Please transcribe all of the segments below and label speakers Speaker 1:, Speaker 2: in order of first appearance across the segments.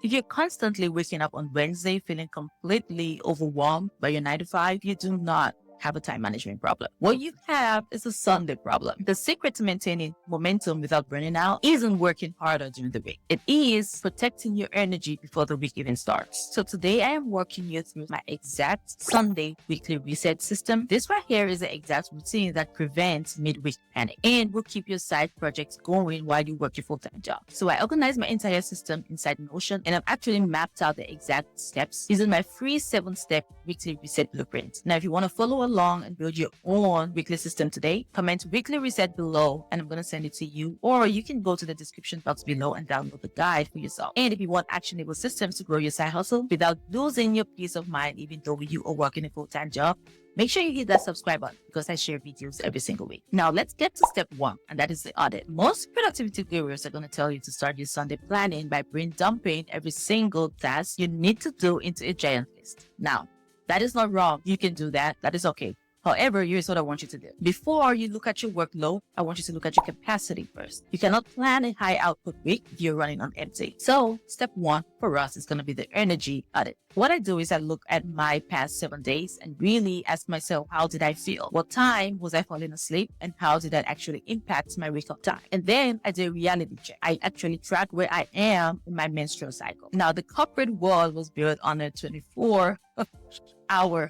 Speaker 1: If you're constantly waking up on Wednesday feeling completely overwhelmed by your 9 to 5, you do not have a time management problem. What you have is a Sunday problem. The secret to maintaining momentum without burning out isn't working harder during the week. It is protecting your energy before the week even starts. So today I am walking you through my exact Sunday weekly reset system. This right here is the exact routine that prevents midweek panic and will keep your side projects going while you work your full-time job. So I organized my entire system inside Notion, and I've actually mapped out the exact steps using my free 7-step weekly reset blueprint. Now, if you want to follow along and build your own weekly system today, comment weekly reset below and I'm going to send it to you, or you can go to the description box below and download the guide for yourself. And if you want actionable systems to grow your side hustle without losing your peace of mind, even though you are working a full-time job, make sure you hit that subscribe button because I share videos every single week. Now let's get to step 1, and that is the audit. Most productivity gurus are going to tell you to start your Sunday planning by brain dumping every single task you need to do into a giant list. Now, that is not wrong. You can do that. That is okay. However, here's what I want you to do. Before you look at your workload, I want you to look at your capacity first. You cannot plan a high output week if you're running on empty. So step 1 for us is going to be the energy audit. What I do is I look at my past 7 days and really ask myself, how did I feel? What time was I falling asleep? And how did that actually impact my wake up time? And then I do a reality check. I actually track where I am in my menstrual cycle. Now, the corporate world was built on a 24-hour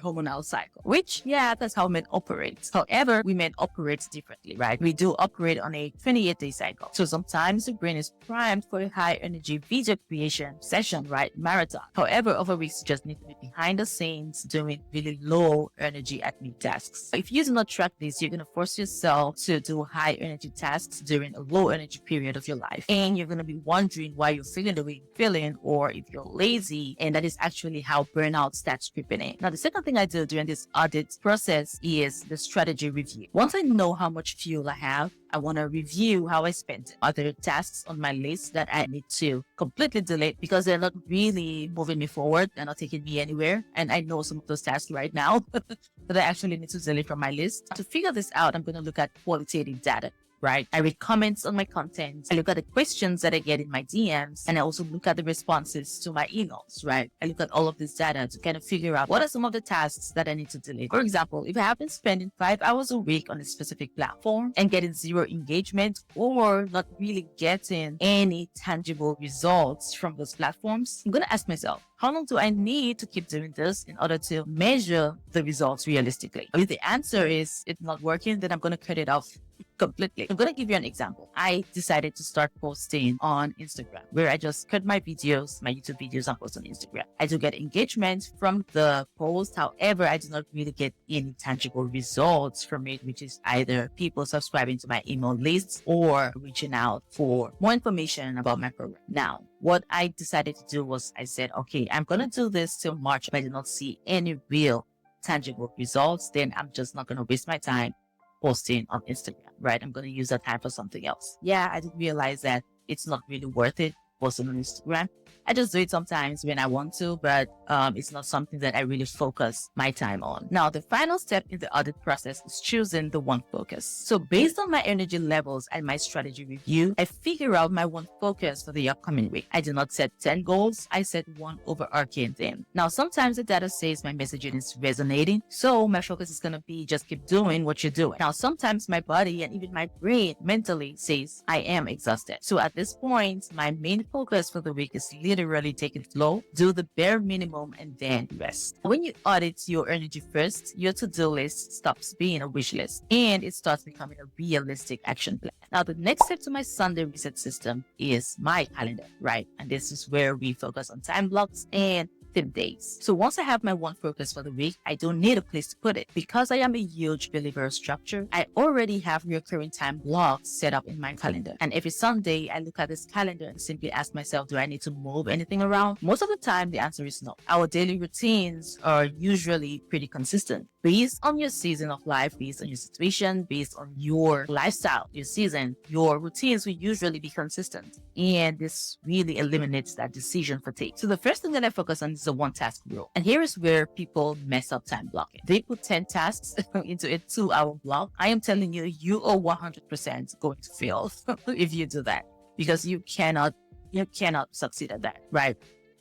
Speaker 1: hormonal cycle, which, yeah, that's how men operate. However, women operate differently, right? We do operate on a 28-day cycle. So sometimes the brain is primed for a high energy video creation session, right? Marathon. However, other weeks just need to be behind the scenes doing really low energy admin tasks. If you do not track this, you're going to force yourself to do high energy tasks during a low energy period of your life. And you're going to be wondering why you're feeling the way you're feeling, or if you're lazy. And that is actually how burnout starts creeping in. Now, the second thing I do during this audit process is the strategy review. Once I know how much fuel I have, I want to review how I spent it. Are there tasks on my list that I need to completely delete because they're not really moving me forward? They're not taking me anywhere. And I know some of those tasks right now that I actually need to delete from my list. To figure this out, I'm going to look at qualitative data. Right? I read comments on my content. I look at the questions that I get in my DMs, and I also look at the responses to my emails, right? I look at all of this data to kind of figure out what are some of the tasks that I need to delete. For example, if I have been spending 5 hours a week on a specific platform and getting 0 engagement or not really getting any tangible results from those platforms, I'm going to ask myself, how long do I need to keep doing this in order to measure the results realistically? If the answer is it's not working, then I'm going to cut it off completely. I'm going to give you an example. I decided to start posting on Instagram, where I just cut my videos, my YouTube videos, and post on Instagram. I do get engagement from the post. However, I do not really get any tangible results from it, which is either people subscribing to my email lists or reaching out for more information about my program. Now, what I decided to do was I said, okay, I'm going to do this till March. If I did not see any real tangible results, then I'm just not going to waste my time posting on Instagram, right? I'm going to use that time for something else. Yeah, I did realize that it's not really worth it posting on Instagram. I just do it sometimes when I want to, but it's not something that I really focus my time on. Now, the final step in the audit process is choosing the one focus. So based on my energy levels and my strategy review, I figure out my one focus for the upcoming week. I do not set 10 goals. I set one overarching theme. Now, sometimes the data says my messaging is resonating, so my focus is going to be just keep doing what you're doing. Now, sometimes my body and even my brain mentally says I am exhausted. So at this point, my main focus for the week is literally take it slow, do the bare minimum, and then rest. When you audit your energy first, your to-do list stops being a wish list and it starts becoming a realistic action plan. Now, the next step to my Sunday reset system is my calendar, right? And this is where we focus on time blocks and days. So once I have my one focus for the week, I don't need a place to put it. Because I am a huge believer of structure, I already have recurring time blocks set up in my calendar. And every Sunday, I look at this calendar and simply ask myself, do I need to move anything around? Most of the time, the answer is no. Our daily routines are usually pretty consistent. Based on your season of life, based on your situation, based on your lifestyle, your season, your routines will usually be consistent. And this really eliminates that decision fatigue. So the first thing that I focus on is the one task rule. And here is where people mess up time blocking. They put 10 tasks into a 2-hour block. I am telling you, you are 100% going to fail if you do that, because you cannot succeed at that, right?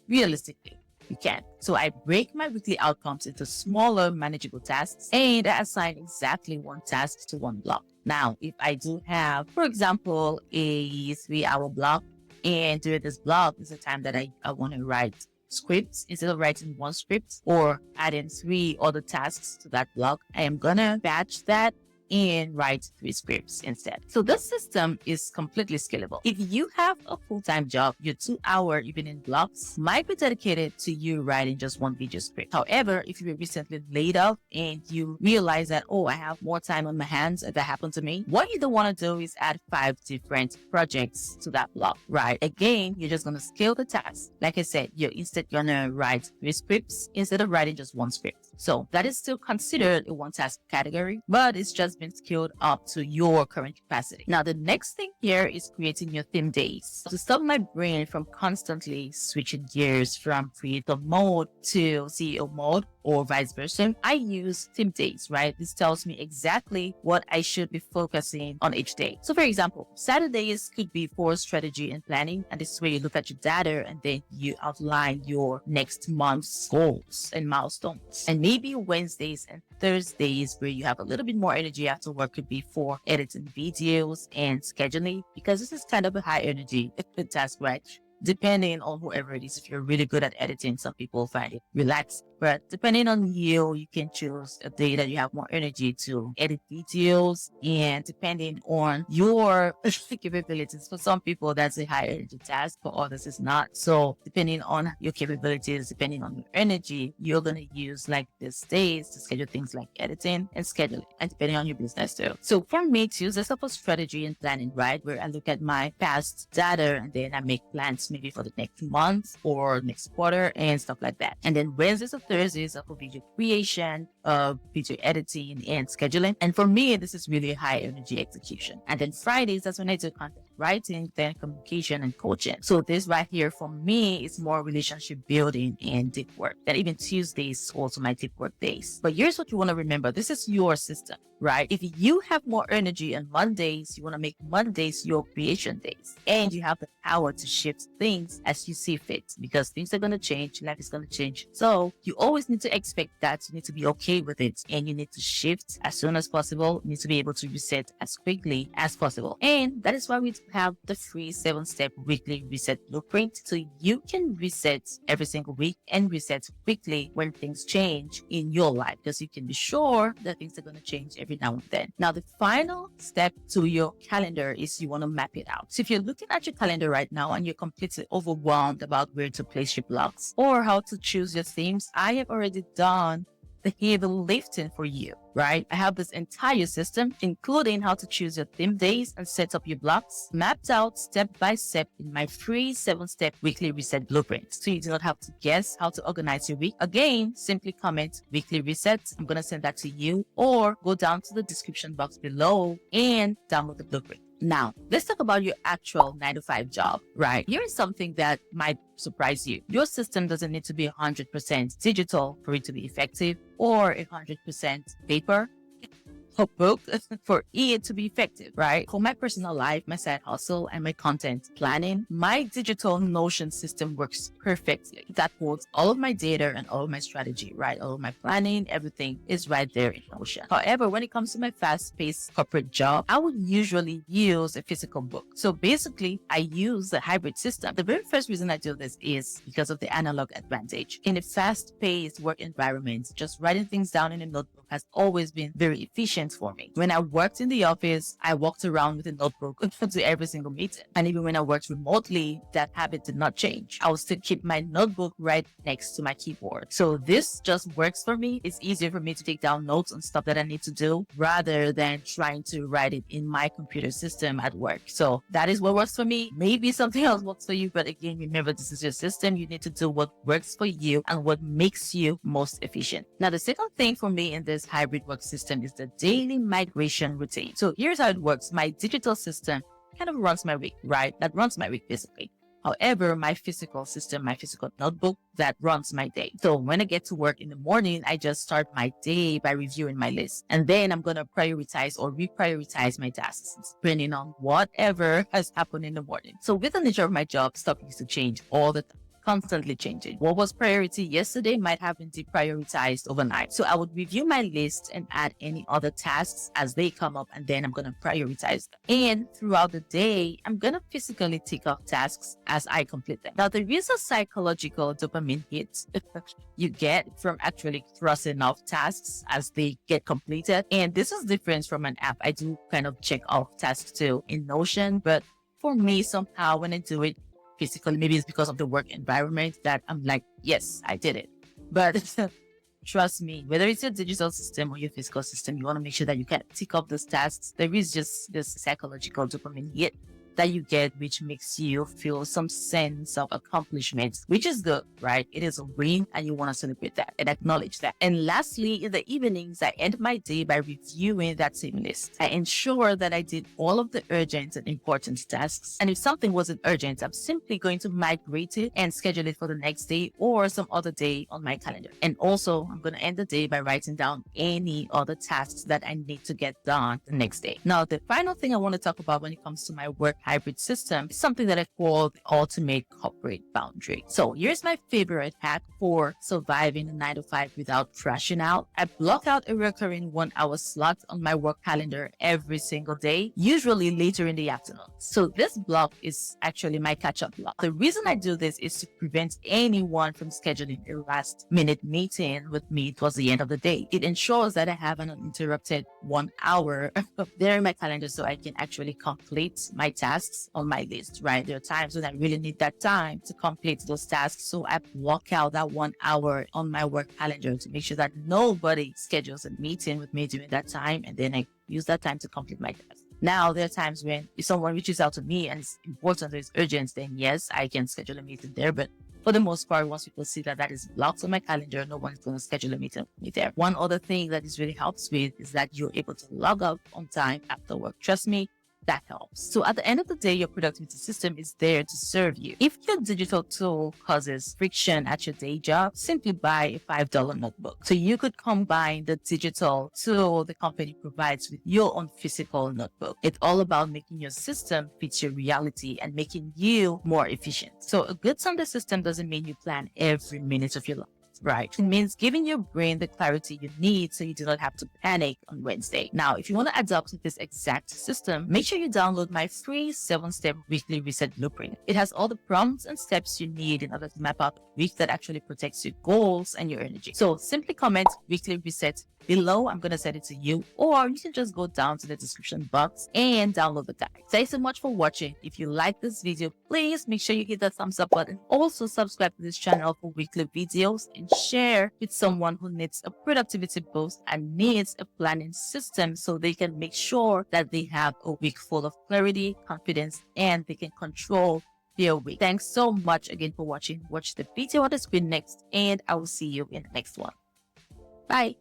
Speaker 1: Realistically, you can. So I break my weekly outcomes into smaller, manageable tasks, and I assign exactly one task to one block. Now, if I do have, for example, a 3-hour block, and during this block is the time that I want to write scripts, instead of writing one script or adding 3 other tasks to that block, I am gonna batch that and write 3 scripts instead. So this system is completely scalable. If you have a full-time job, your 2-hour evening blocks might be dedicated to you writing just one video script. However, if you were recently laid off and you realize that, oh, I have more time on my hands, if that happened to me, what you don't want to do is add 5 different projects to that block, right? Again, you're just going to scale the task. Like I said, you're instead going to write 3 scripts instead of writing just one script. So that is still considered a one task category, but it's just been scaled up to your current capacity. Now, the next thing here is creating your theme days. To stop my brain from constantly switching gears from creator mode to CEO mode, or vice versa, I use theme days, right? This tells me exactly what I should be focusing on each day. So for example, Saturdays could be for strategy and planning. And this is where you look at your data and then you outline your next month's goals and milestones. And maybe Wednesdays and Thursdays, where you have a little bit more energy after work, could be for editing videos and scheduling, because this is kind of a high energy task, right? Depending on whoever it is. If you're really good at editing, some people find it relaxing. But depending on you, you can choose a day that you have more energy to edit videos. And depending on your capabilities, for some people, that's a high energy task. For others, it's not. So depending on your capabilities, depending on your energy, you're going to use like these days to schedule things like editing and scheduling, and depending on your business too. So for me, Tuesdays are for strategy and planning, right? Where I look at my past data and then I make plans maybe for the next month or next quarter and stuff like that. And then Wednesdays and Thursdays are for video creation, video editing and scheduling. And for me, this is really high energy execution. And then Fridays, that's when I do content writing, then communication and coaching. So this right here for me is more relationship building and deep work. Then even Tuesdays is also my deep work days. But here's what you want to remember. This is your system, right? If you have more energy on Mondays, you want to make Mondays your creation days. And you have the power to shift things as you see fit, because things are going to change. Life is going to change. So you always need to expect that. You need to be okay with it. And you need to shift as soon as possible. You need to be able to reset as quickly as possible. And that is why we have the free 7-step weekly reset blueprint, so you can reset every single week and reset quickly when things change in your life, because you can be sure that things are going to change every now and then. Now, the final step to your calendar is you want to map it out. So if you're looking at your calendar right now and you're completely overwhelmed about where to place your blocks or how to choose your themes, I have already done the heavy lifting for you, right? I have this entire system, including how to choose your theme days and set up your blocks, mapped out step by step in my free 7-step weekly reset blueprint. So you do not have to guess how to organize your week. Again, simply comment weekly reset. I'm going to send that to you, or go down to the description box below and download the blueprint. Now, let's talk about your actual 9-to-5 job, right? Here is something that might surprise you. Your system doesn't need to be 100% digital for it to be effective, or 100% paper or book for it to be effective, right? For my personal life, my side hustle, and my content planning, my digital Notion system works perfectly. That holds all of my data and all of my strategy, right? All of my planning, everything is right there in Notion. However, when it comes to my fast-paced corporate job, I would usually use a physical book. So basically, I use the hybrid system. The very first reason I do this is because of the analog advantage. In a fast-paced work environment, just writing things down in a notebook has always been very efficient for me. When I worked in the office, I walked around with a notebook to every single meeting. And even when I worked remotely, that habit did not change. I would still keep my notebook right next to my keyboard. So this just works for me. It's easier for me to take down notes on stuff that I need to do rather than trying to write it in my computer system at work. So that is what works for me. Maybe something else works for you, but again, remember, this is your system. You need to do what works for you and what makes you most efficient. Now, the second thing for me in this hybrid work system is the daily migration routine. So here's how it works. My digital system kind of runs my week, right? That runs my week basically. However, my physical system, my physical notebook, that runs my day. So when I get to work in the morning, I just start my day by reviewing my list. And then I'm going to prioritize or reprioritize my tasks depending on whatever has happened in the morning. So with the nature of my job, stuff used to change all the time. constantly changing. What was priority yesterday might have been deprioritized overnight. So I would review my list and add any other tasks as they come up, and then I'm going to prioritize them. And throughout the day, I'm going to physically tick off tasks as I complete them. Now, there is a psychological dopamine hit you get from actually crossing off tasks as they get completed. And this is different from an app. I do kind of check off tasks too in Notion, but for me, somehow when I do it physically, maybe it's because of the work environment that I'm like, yes, I did it. But trust me, whether it's your digital system or your physical system, you want to make sure that you can tick off those tasks. There is just this psychological dopamine hit that you get, which makes you feel some sense of accomplishment, which is good, right? It is a win, and you want to celebrate that and acknowledge that. And lastly, in the evenings, I end my day by reviewing that same list. I ensure that I did all of the urgent and important tasks. And if something wasn't urgent, I'm simply going to migrate it and schedule it for the next day or some other day on my calendar. And also, I'm going to end the day by writing down any other tasks that I need to get done the next day. Now, the final thing I want to talk about when it comes to my work hybrid system is something that I call the ultimate corporate boundary. So here's my favorite hack for surviving a 9 to 5 without crashing out. I block out a recurring 1 hour slot on my work calendar every single day, usually later in the afternoon. So this block is actually my catch-up block. The reason I do this is to prevent anyone from scheduling a last-minute meeting with me towards the end of the day. It ensures that I have an uninterrupted 1 hour there in my calendar so I can actually complete my tasks on my list, right? There are times when I really need that time to complete those tasks. So I block out that 1 hour on my work calendar to make sure that nobody schedules a meeting with me during that time. And then I use that time to complete my task. Now, there are times when if someone reaches out to me and it's important or it's urgent, then yes, I can schedule a meeting there. But for the most part, once people see that that is blocked on my calendar, no one's going to schedule a meeting with me there. One other thing that this really helps with is that you're able to log out on time after work. Trust me, that helps. So at the end of the day, your productivity system is there to serve you. If your digital tool causes friction at your day job, simply buy a $5 notebook. So you could combine the digital tool the company provides with your own physical notebook. It's all about making your system fit your reality and making you more efficient. So a good Sunday system doesn't mean you plan every minute of your life. Right. It means giving your brain the clarity you need so you do not have to panic on Wednesday. Now, if you want to adopt this exact system, make sure you download my free 7-step weekly reset blueprint. It has all the prompts and steps you need in order to map out a week that actually protects your goals and your energy. So simply comment weekly reset below. I'm going to send it to you, or you can just go down to the description box and download the guide. Thanks so much for watching. If you like this video, please make sure you hit the thumbs up button. Also subscribe to this channel for weekly videos and share with someone who needs a productivity boost and needs a planning system so they can make sure that they have a week full of clarity, confidence, and they can control their week. Thanks so much again for watching. Watch the video on the screen next, and I will see you in the next one. Bye.